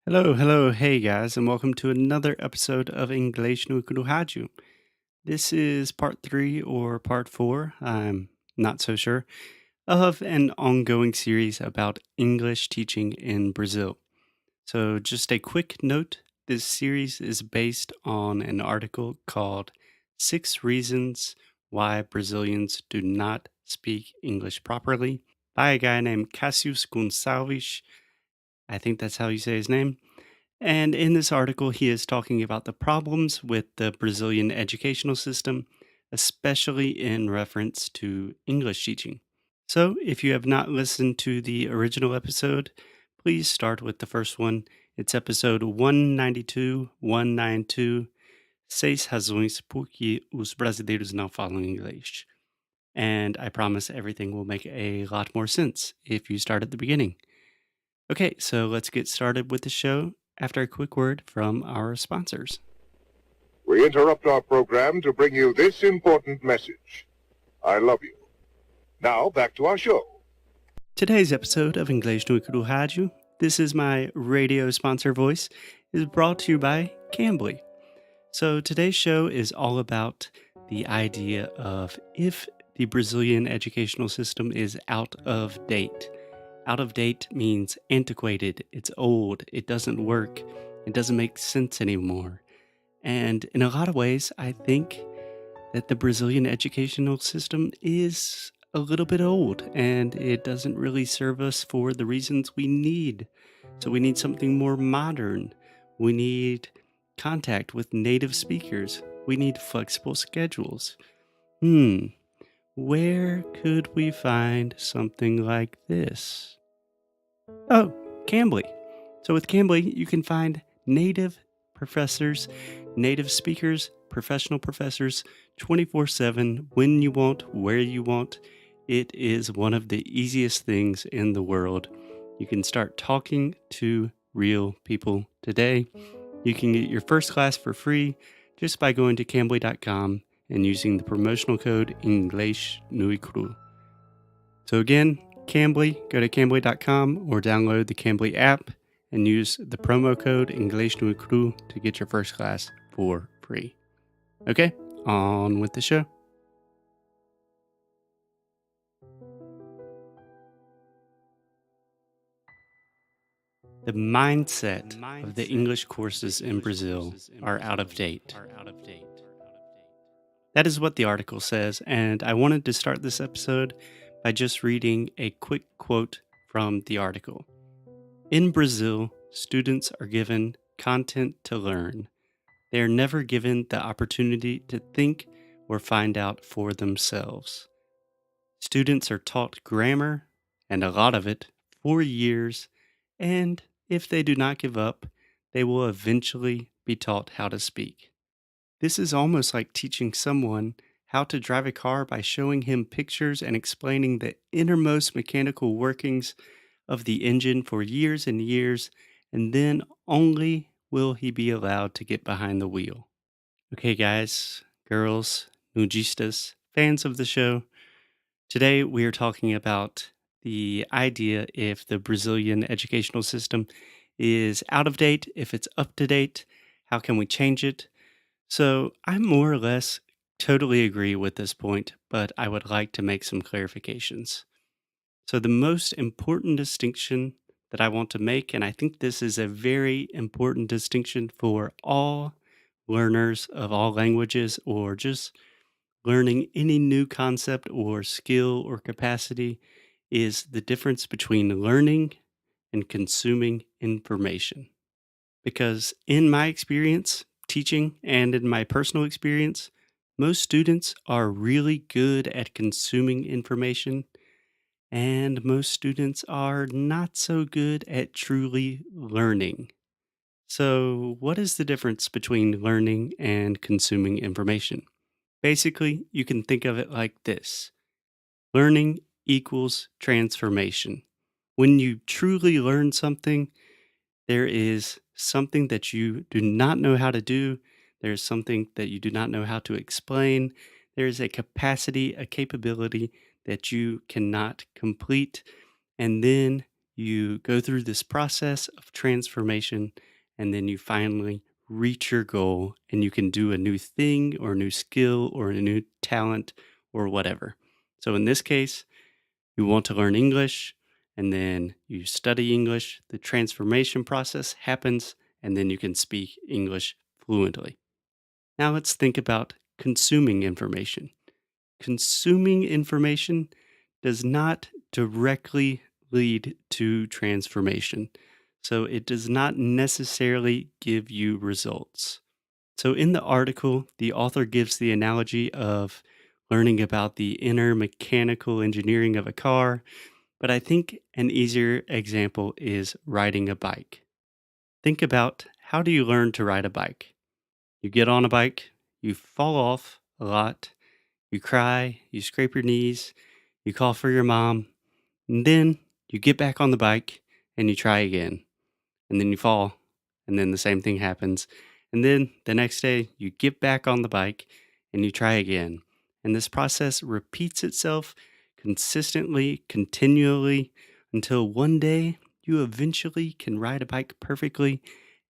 Hello, hello, hey guys, and welcome to another episode of Inglês no Rádio. This is part three or part four, I'm not so sure, of an ongoing series about English teaching in Brazil. So, just a quick note, this series is based on an article called Six Reasons Why Brazilians Do Not Speak English Properly by a guy named Cassius Gonçalves. I think that's how you say his name. And in this article, he is talking about the problems with the Brazilian educational system, especially in reference to English teaching. So, if you have not listened to the original episode, please start with the first one. It's episode 192, 192, Seis Razões por que os brasileiros não falam inglês. And I promise everything will make a lot more sense if you start at the beginning. Okay, so let's get started with the show after a quick word from our sponsors. We interrupt our program to bring you this important message. I love you. Now, back to our show. Today's episode of Inglês no Rádio, this is my radio sponsor voice, is brought to you by Cambly. So today's show is all about the idea of if the Brazilian educational system is out of date. Out of date means antiquated, it's old, it doesn't work, it doesn't make sense anymore. And in a lot of ways, I think that the Brazilian educational system is a little bit old and it doesn't really serve us for the reasons we need. So we need something more modern. We need contact with native speakers. We need flexible schedules. Where could we find something like this? Oh, Cambly. So with Cambly, you can find native professors, native speakers, professional professors 24/7 when you want, where you want. It is one of the easiest things in the world. You can start talking to real people today. You can get your first class for free just by going to cambly.com and using the promotional code Inglês no Cru. So again, Cambly, go to cambly.com or download the Cambly app and use the promo code Inglês no Cru to get your first class for free. Okay, on with the show. The mindset of the English courses in Brazil are out of date. That is what the article says, and I wanted to start this episode by just reading a quick quote from the article. In Brazil, students are given content to learn. They are never given the opportunity to think or find out for themselves. Students are taught grammar, and a lot of it, for years, and if they do not give up, they will eventually be taught how to speak. This is almost like teaching someone how to drive a car by showing him pictures and explaining the innermost mechanical workings of the engine for years and years, and then only will he be allowed to get behind the wheel. Okay, guys, girls, nujistas, fans of the show, today we are talking about the idea if the Brazilian educational system is out of date, if it's up to date, how can we change it? So I more or less totally agree with this point, but I would like to make some clarifications. So, the most important distinction that I want to make, and I think this is a very important distinction for all learners of all languages or just learning any new concept or skill or capacity, is the difference between learning and consuming information. Because in my experience, teaching and in my personal experience, most students are really good at consuming information and most students are not so good at truly learning. So, what is the difference between learning and consuming information? Basically, you can think of it like this: learning equals transformation. When you truly learn something, there is something that you do not know how to do, there's something that you do not know how to explain, there's a capacity, a capability that you cannot complete, and then You go through this process of transformation, and then you finally reach your goal, and you can do a new thing or a new skill or a new talent or whatever. So, in this case, you want to learn English, and then you study English. The transformation process happens, and then you can speak English fluently. Now, let's think about consuming information. Consuming information does not directly lead to transformation. So it does not necessarily give you results. So in the article, the author gives the analogy of learning about the inner mechanical engineering of a car, but I think an easier example is riding a bike. Think about, how do you learn to ride a bike? You get on a bike, you fall off a lot, you cry, you scrape your knees, you call for your mom, and then you get back on the bike and you try again. And then you fall, and then the same thing happens. And then the next day, you get back on the bike and you try again. And this process repeats itself consistently, continually, until one day you eventually can ride a bike perfectly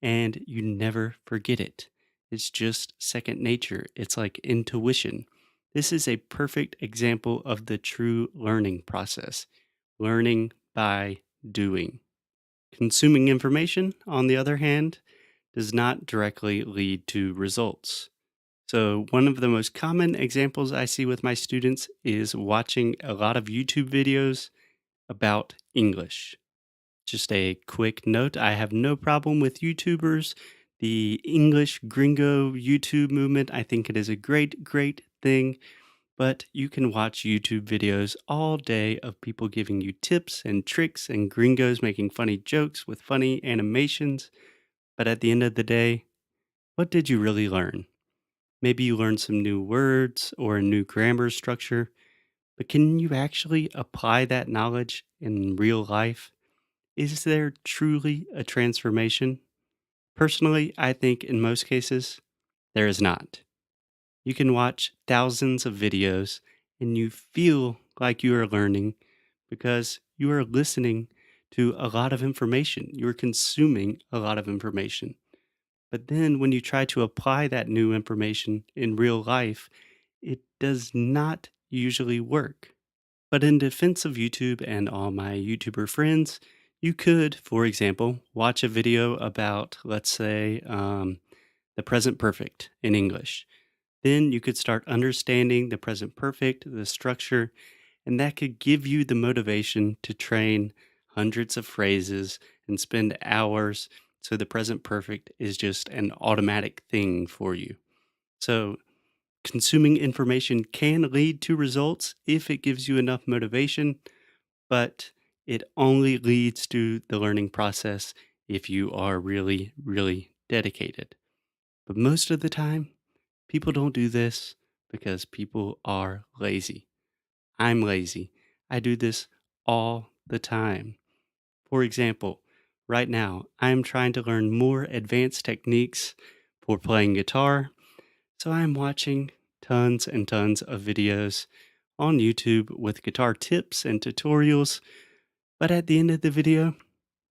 and you never forget it. It's just second nature, it's like intuition. This is a perfect example of the true learning process, learning by doing. Consuming information, on the other hand, does not directly lead to results. So, one of the most common examples I see with my students is watching a lot of YouTube videos about English. Just a quick note, I have no problem with YouTubers. The English gringo YouTube movement, I think it is a great, great thing. But you can watch YouTube videos all day of people giving you tips and tricks and gringos making funny jokes with funny animations. But at the end of the day, what did you really learn? Maybe you learned some new words or a new grammar structure, but can you actually apply that knowledge in real life? Is there truly a transformation? Personally, I think in most cases, there is not. You can watch thousands of videos and you feel like you are learning because you are listening to a lot of information. You're consuming a lot of information. But then when you try to apply that new information in real life, it does not usually work. But in defense of YouTube and all my YouTuber friends, you could, for example, watch a video about, let's say, the present perfect in English. Then you could start understanding the present perfect, the structure, and that could give you the motivation to train hundreds of phrases and spend hours so the present perfect is just an automatic thing for you. So, consuming information can lead to results if it gives you enough motivation, but it only leads to the learning process if you are really, really dedicated. But most of the time, people don't do this because people are lazy. I'm lazy. I do this all the time. For example, right now, I'm trying to learn more advanced techniques for playing guitar, so I'm watching tons and tons of videos on YouTube with guitar tips and tutorials. But at the end of the video,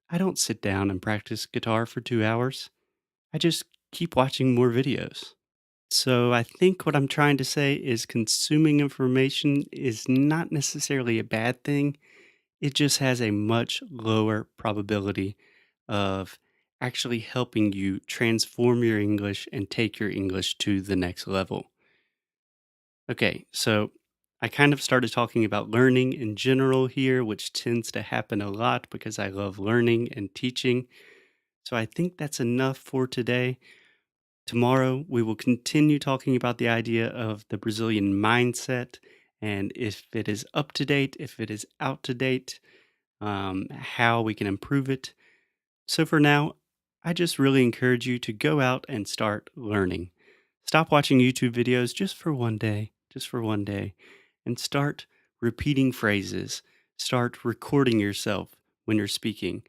I don't sit down and practice guitar for 2 hours. I just keep watching more videos. So I think what I'm trying to say is consuming information is not necessarily a bad thing. It just has a much lower probability of actually helping you transform your English and take your English to the next level. Okay, so I kind of started talking about learning in general here, which tends to happen a lot because I love learning and teaching. So I think that's enough for today. Tomorrow, we will continue talking about the idea of the Brazilian mindset and if it is up to date, if it is out to date, how we can improve it. So for now, I just really encourage you to go out and start learning. Stop watching YouTube videos just for one day, and start repeating phrases. Start recording yourself when you're speaking.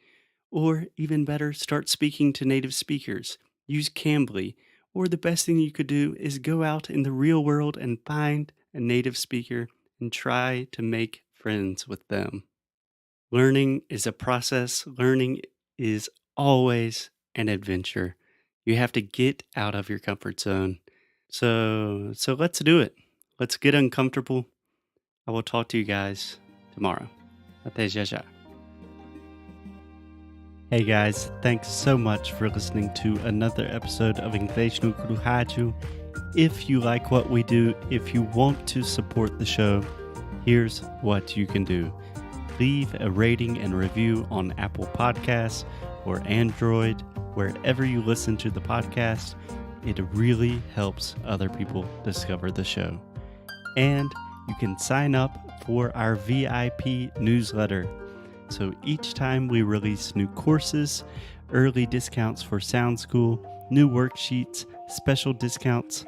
Or even better, start speaking to native speakers. Use Cambly. Or the best thing you could do is go out in the real world and find a native speaker and try to make friends with them. Learning is a process. Learning is always an adventure. You have to get out of your comfort zone. So let's do it. Let's get uncomfortable. I will talk to you guys tomorrow. Até já já. Hey guys, thanks so much for listening to another episode of Inglês no Rádio. If you like what we do, if you want to support the show, here's what you can do. Leave a rating and review on Apple Podcasts or Android, wherever you listen to the podcast. It really helps other people discover the show. And you can sign up for our VIP newsletter. So each time we release new courses, early discounts for Sound School, new worksheets, special discounts,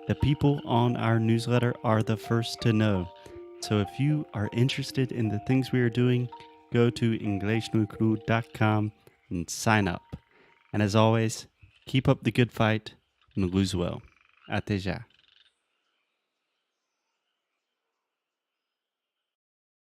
the people on our newsletter are the first to know. So if you are interested in the things we are doing, go to inglesnucru.com and sign up. And as always, keep up the good fight and lose well. Até já.